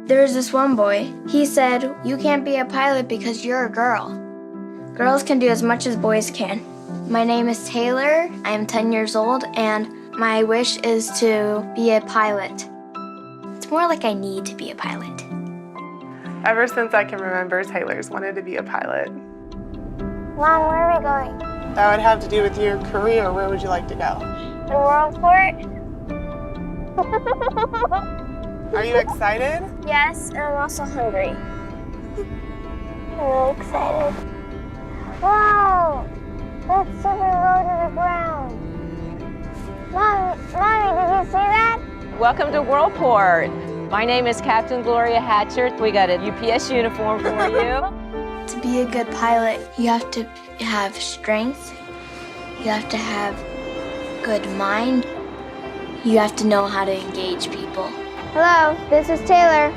There was this one boy. He said, "You can't be a pilot because you're a girl. Girls can do as much as boys can." My name is Taylor. I am 10 years old, and my wish is to be a pilot. It's more like I need to be a pilot. Ever since I can remember, Taylor's wanted to be a pilot. Mom, where are we going? That would have to do with your career. Where would you like to go? The Worldport? Are you excited? Yes, and I'm also hungry. I'm really excited. Wow! That's super low to the ground. Mommy, did you see that? Welcome to Worldport. My name is Captain Gloria Hatcher. We got a UPS uniform for you. To be a good pilot, you have to have strength. You have to have good mind. You have to know how to engage people. Hello, this is Taylor.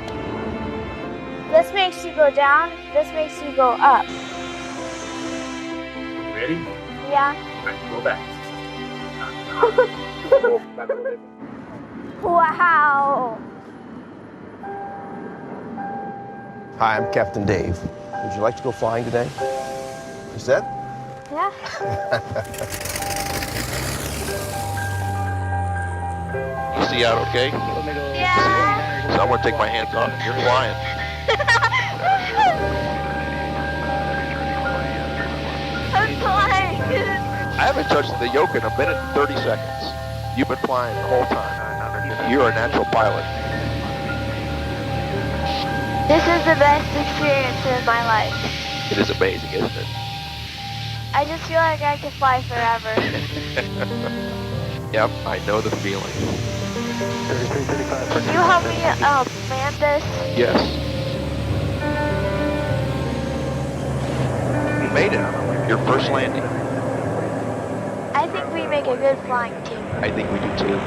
This makes you go down, this makes you go up. Ready? Yeah. All right, go back. Wow. Hi, I'm Captain Dave. Would you like to go flying today? You said? Yeah. You see out okay? Yeah. So I want to take my hands off. You're flying. I'm flying. I haven't touched the yoke in a minute and 30 seconds. You've been flying the whole time. You're a natural pilot. This is the best experience of my life. It is amazing, isn't it? I just feel like I could fly forever. Yep, I know the feeling. Can you help me land this? Yes. You made it. Your first landing. I think we make a good flying team. I think we do too.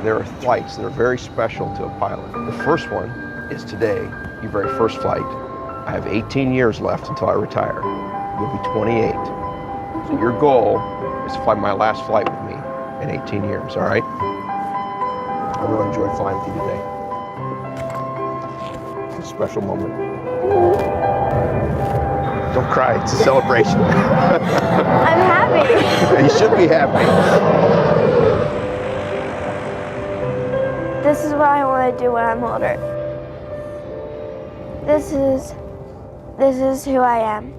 There are flights that are very special to a pilot. The first one is today, your very first flight. I have 18 years left until I retire. You'll be 28. So your goal is to fly my last flight with me in 18 years, all right? I really enjoyed flying with you today. It's a special moment. Don't cry, it's a celebration. I'm happy. You should be happy. This is what I want to do when I'm older. This is who I am.